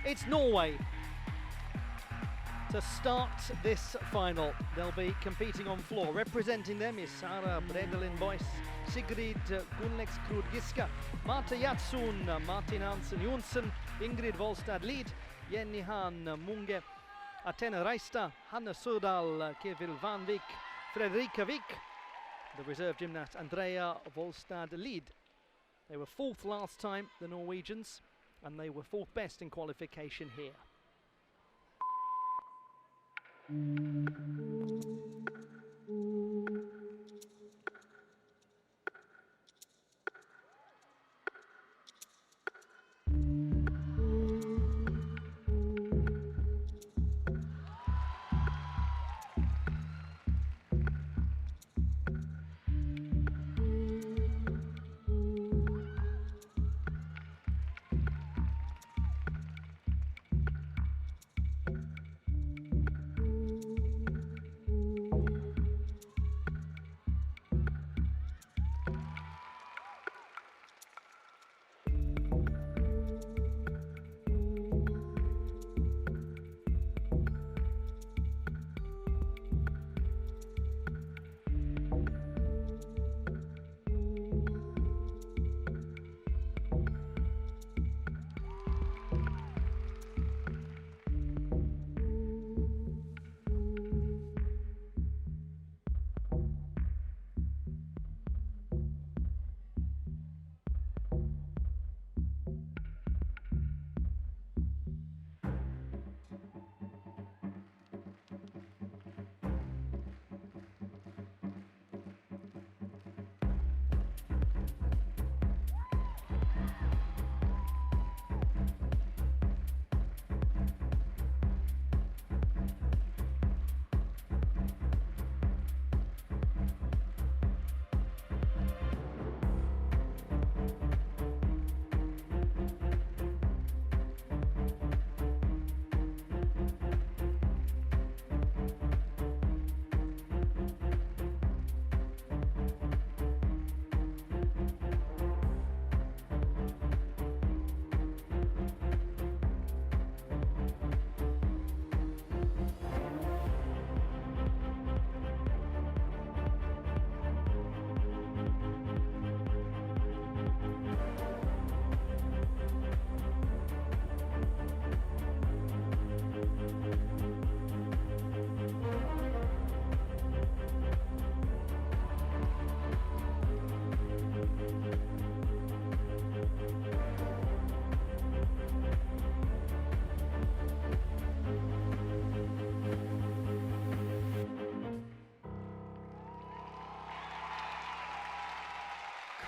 It's Norway to start this final. They'll be competing on floor. Representing them is Sara Bredelin Boyce, Sigrid Gunnleks-Krud Giska, Marta Jatsun, Martin Hansen Jonsson, Ingrid Volstad Lid, Jenny Han Munge, Athena Reista, Hanna Sördal, Kevil Vanvik, Fredrika Wick, the reserve gymnast Andrea Volstad Lid. They were fourth last time, the Norwegians, and they were fourth best in qualification here.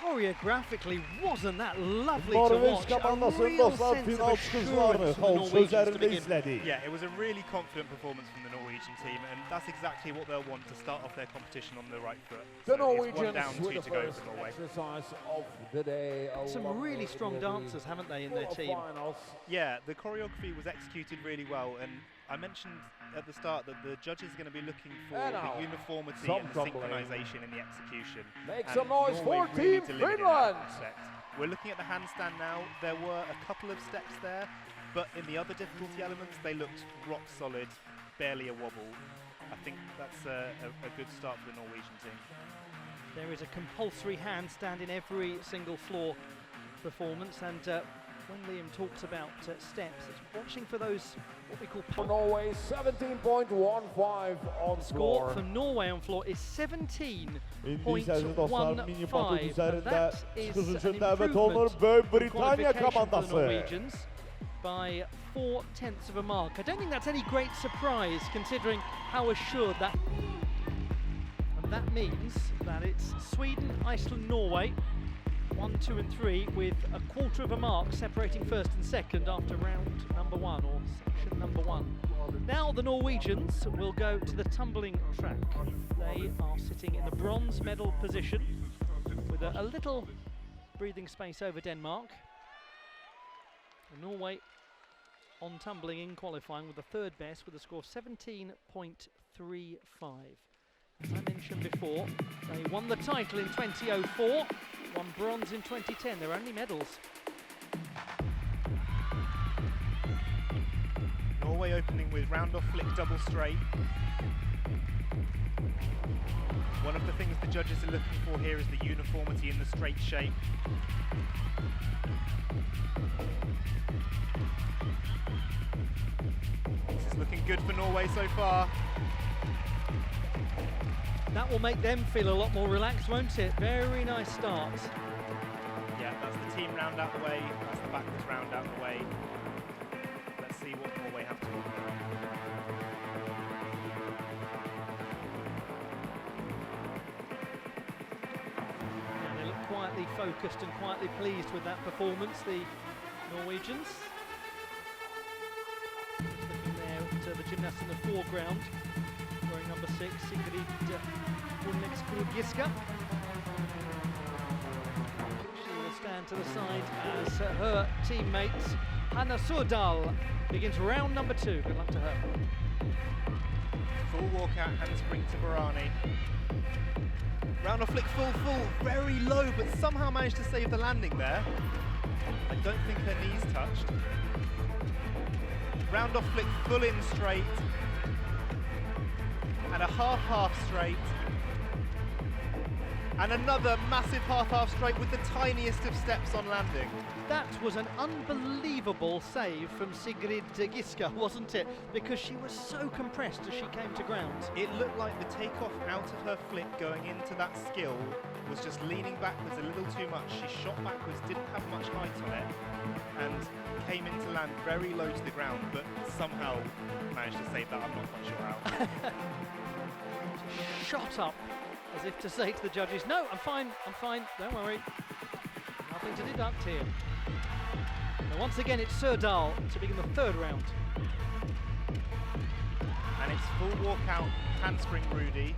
Choreographically, wasn't that lovely to watch? A real sense of assurance from the Norwegians to begin. Yeah, it was a really confident performance from the Norwegian team, and that's exactly what they'll want to start off their competition on the right foot. The So Norwegians it's 1 down, 2 with to the go first for Norway. exercise of the day. Some really strong dancers, haven't they, in their team? Yeah, the choreography was executed really well, and I mentioned at the start that the judges are going to be looking for the uniformity and the synchronization in the execution. Make some noise for really Team Finland! We're looking at the handstand now. There were a couple of steps there, but in the other difficulty elements, they looked rock solid, barely a wobble. I think that's a good start for the Norwegian team. There is a compulsory handstand in every single floor performance, and when Liam talks about steps, it's watching for those, what we call... For Norway, 17.15 on the floor. score for Norway on floor is 17.15, mini-patron and üzerinde that is an çıkışında ve improvement Tonur Britanya qualification for the komandası. Norwegians by 4/10 of a mark. I don't think that's any great surprise considering how assured that... And that means that it's Sweden, Iceland, Norway, 1, 2 and 3, with a quarter of a mark separating first and second after round number 1, or section number 1. Now the Norwegians will go to the tumbling track. They are sitting in the bronze medal position with a little breathing space over Denmark. And Norway on tumbling in qualifying with the third best with a score of 17.35. As I mentioned before, they won the title in 2004, won bronze in 2010, their only medals. Norway opening with round-off flick double straight. One of the things the judges are looking for here is the uniformity in the straight shape. This is looking good for Norway so far. That will make them feel a lot more relaxed, won't it? Very nice start. Yeah, that's the team round out the way. That's the backwards round out the way. Let's see what Norway have to do now. And they look quietly focused and quietly pleased with that performance, the Norwegians. Looking there at the gymnast in the foreground, wearing number 6, Sigrid Giska. She will stand to the side as her teammate Hanna Surdal begins round number 2. Good luck to her. Full walkout handspring to Barani. Round off flick full, very low, but somehow managed to save the landing there. I don't think her knees touched. Round off flick full in straight. And a half straight. And another massive half straight with the tiniest of steps on landing. That was an unbelievable save from Sigrid Giska, wasn't it? Because she was so compressed as she came to ground. It looked like the takeoff out of her flick going into that skill was just leaning backwards a little too much. She shot backwards, didn't have much height on it, and came into land very low to the ground, but somehow managed to save that. I'm not quite sure how. Shot up as if to say to the judges, no, I'm fine, don't worry. Nothing to deduct here. Now once again it's Surdal to begin the 3rd round. And it's full walkout handspring Rudy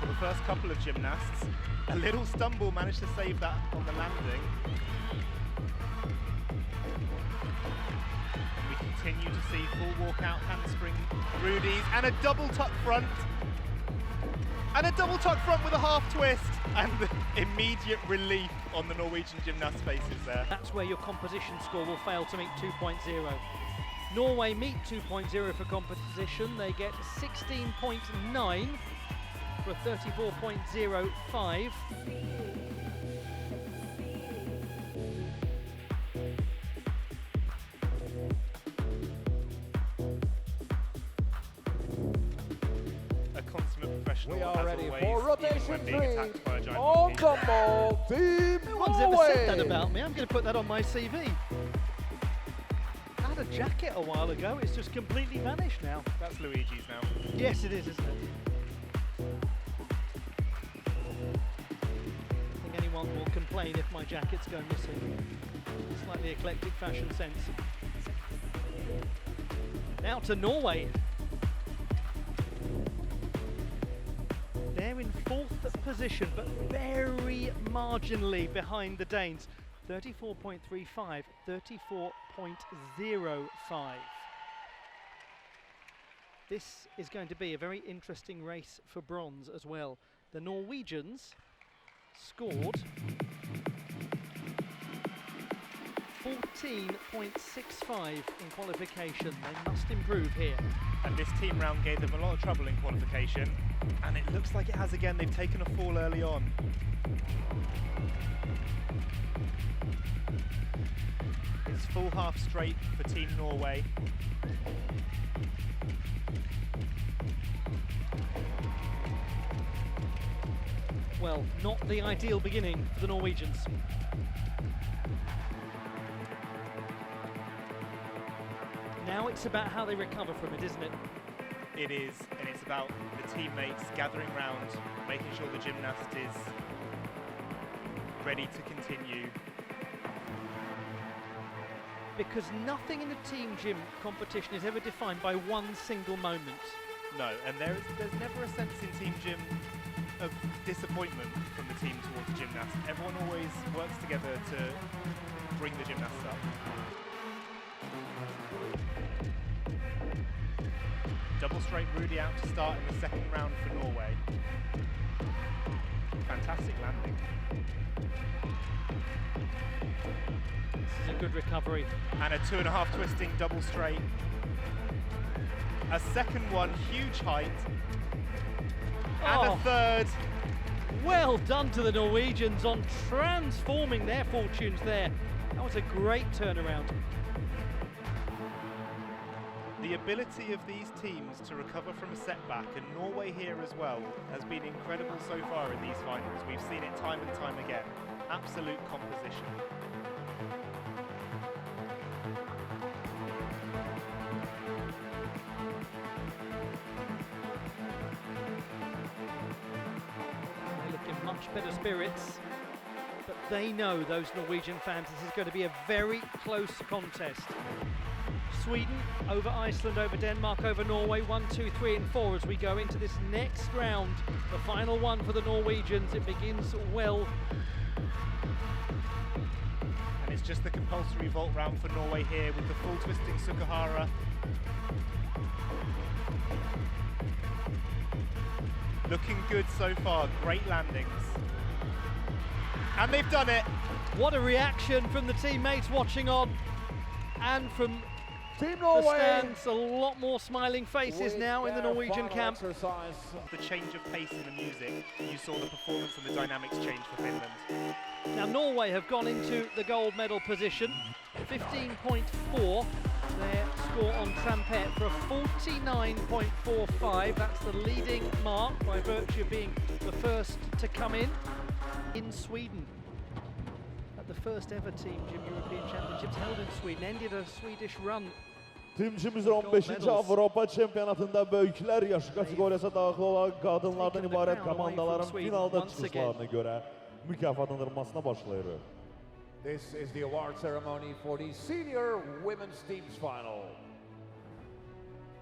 for the first couple of gymnasts. A little stumble managed to save that on the landing. And we continue to see full walkout handspring Rudies and a double tuck front. And a double tuck front with a half twist, and the immediate relief on the Norwegian gymnast faces there. That's where your composition score will fail to meet 2.0. Norway meet 2.0 for composition. They get 16.9 for a 34.05. We are ready for rotation 3 on the ball, Team No one's ever said that Norway. about me. I'm going to put that on my CV. I had a jacket a while ago. It's just completely vanished now. That's Luigi's now. Yes, it is, isn't it? I think anyone will complain if my jackets go missing. Slightly eclectic fashion sense. Now to Norway. They're in 4th position, but very marginally behind the Danes. 34.35, 34.05. This is going to be a very interesting race for bronze as well. The Norwegians scored 14.65 in qualification. They must improve here. And this team round gave them a lot of trouble in qualification, and it looks like it has again. They've taken a fall early on. It's full half straight for Team Norway. Well, not the ideal beginning for the Norwegians. Now it's about how they recover from it, isn't it? It is, and it's about the teammates gathering round, making sure the gymnast is ready to continue. Because nothing in a team gym competition is ever defined by one single moment. No, and there's never a sense in Team Gym of disappointment from the team towards the gymnast. Everyone always works together to bring the gymnast up. Double straight Rudy out to start in the 2nd round for Norway. fantastic landing. This is a good recovery. And a 2.5 twisting double straight. A second one, huge height. And a third. Well done to the Norwegians on transforming their fortunes there. That was a great turnaround. The ability of these teams to recover from a setback, and Norway here as well, has been incredible so far in these finals. We've seen it time and time again. Absolute composition. They look in much better spirits, but they know, those Norwegian fans, this is going to be a very close contest. Sweden over Iceland, over Denmark, over Norway, 1, 2, 3 and 4 as we go into this next round. The final one for the Norwegians. It begins well. And it's just the compulsory vault round for Norway here with the full twisting Sukahara. Looking good so far, great landings. And they've done it. What a reaction from the teammates watching on, and from Team the Norway. stands. A lot more smiling faces now in the Norwegian camp. Exercise. The change of pace in the music, you saw the performance and the dynamics change for Finland. Now Norway have gone into the gold medal position, 15.4. Their score on Trampet for a 49.45. That's the leading mark by virtue of being the first to come in Sweden. At the first ever TeamGym European Championships held in Sweden, ended a Swedish run. TeamGym'imizin 15. Avrupa Çempionatında büyükler yaşı kategorisine daxil olan qadınlardan ibarət komandaların finalda çıxışlarına görə mükafatlandırılmasına başlayırıq. This is the award ceremony for the senior women's teams final.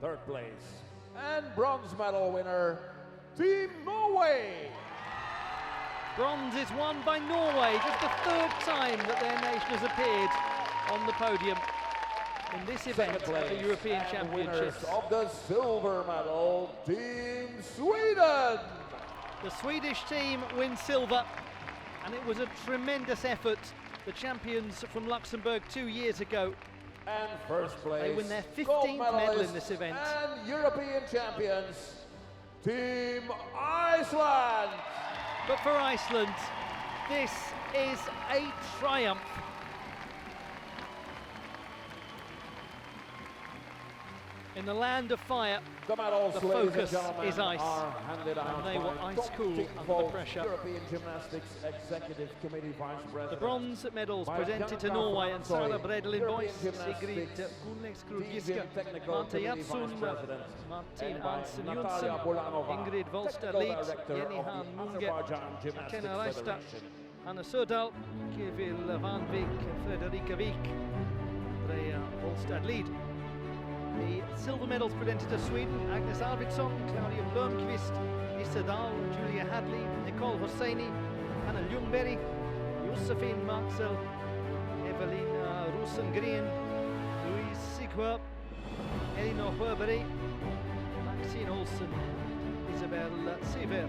Third place and bronze medal winner, Team Norway. Bronze is won by Norway, just the third time that their nation has appeared on the podium in this event at the European Championships. Of the silver medal, Team Sweden. The Swedish team wins silver, and it was a tremendous effort. The champions from Luxembourg 2 years ago. And first place, they win their 15th gold medal in this event. And European champions, Team Iceland. But for Iceland, this is a triumph. In the land of fire, the focus is ice, and they were ice cool under the pressure. European Gymnastics Executive Committee Vice President. The bronze medals presented to Norway and Sara Bredel in boys, Sigrid Gunnleks-Kruggiska, Marte Jatsson, Martin Hansen Jonsson, Ingrid Volstad-Lid, Jenny Han Munge, Kenna Reista, Anna Söderdahl, Kevil Vanvik, Fredrika Wik, Andrea Volstad-Lid. The silver medals presented to Sweden: Agnes Arvidsson, Claudia Blomqvist, Issa Dahl, Julia Hadley, Nicole Hosseini, Anna Ljungberg, Josefin Marcel, Evelina Rosengren, Louise Sigwer, Elinor Sjöberg, Maxine Olsen, Isabel Sever.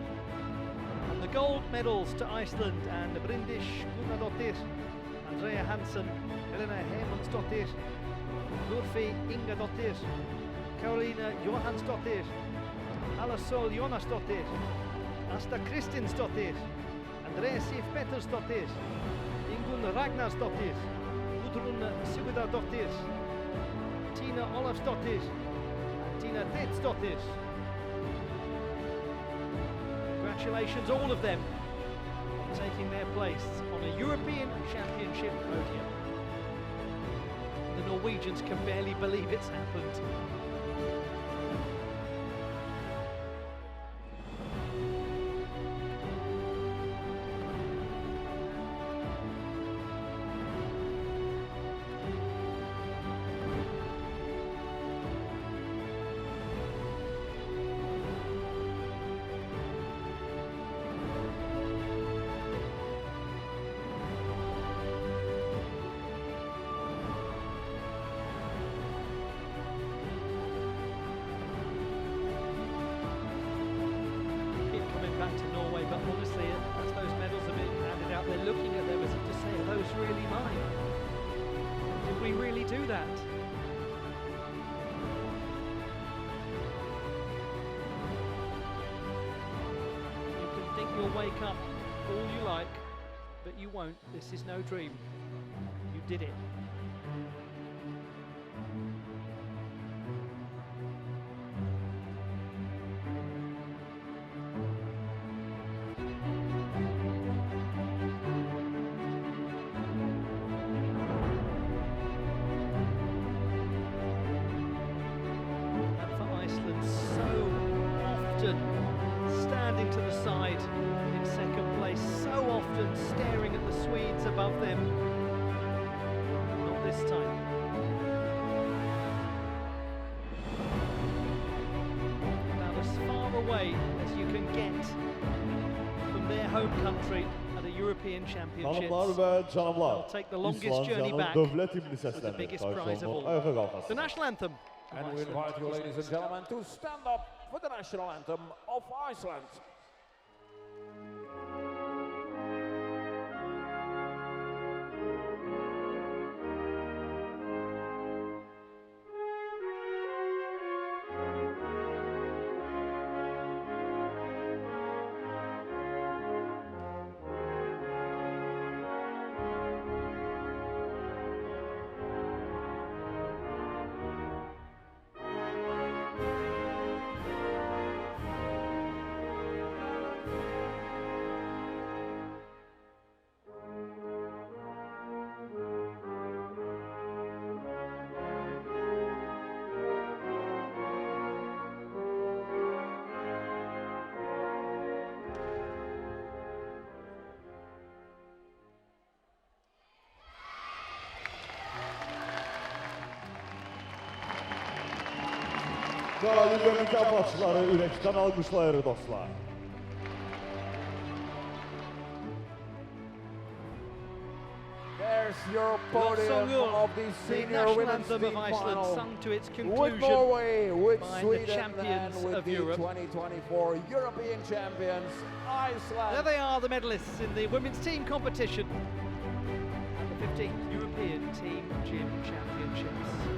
And the gold medals to Iceland and Bryndís Gunnardóttir, Andrea Hansen, Helena Heimundsdóttir, Lurfi Ingadóttir, Karolina Johansdóttir, Alasol Jonasdóttir, Asta Kristinsdóttir, Andrea Sif Pettersdóttir, Ingunn Ragnarsdóttir, Gudrun Sigurdardóttir, Tina Olafsdóttir, and Tina Teitsdóttir. Congratulations all of them on taking their place on a European Championship podium. The Norwegians can barely believe it's happened. Back to Norway, but honestly, as really mine? Did we really do that? You can think you'll wake up all you like, but you won't. This is no dream. You did it. Standing to the side in second place, so often staring at the Swedes above them. Not this time. About as far away as you can get from their home country at a European Championships. They'll take the longest journey back with the biggest prize of all, the national anthem. And we invite you, ladies and gentlemen, to stand up for the national anthem of Iceland. Galip ve mükafatçıları ürəkdən alqışlayırıq dostlar. There's your podium of the senior women's team final, sung to its conclusion with Norway, with by Sweden, the champions and with of the Europe. 2024 European champions, Iceland. There they are, the medalists in the women's team competition at the 15th European Team Gym Championships.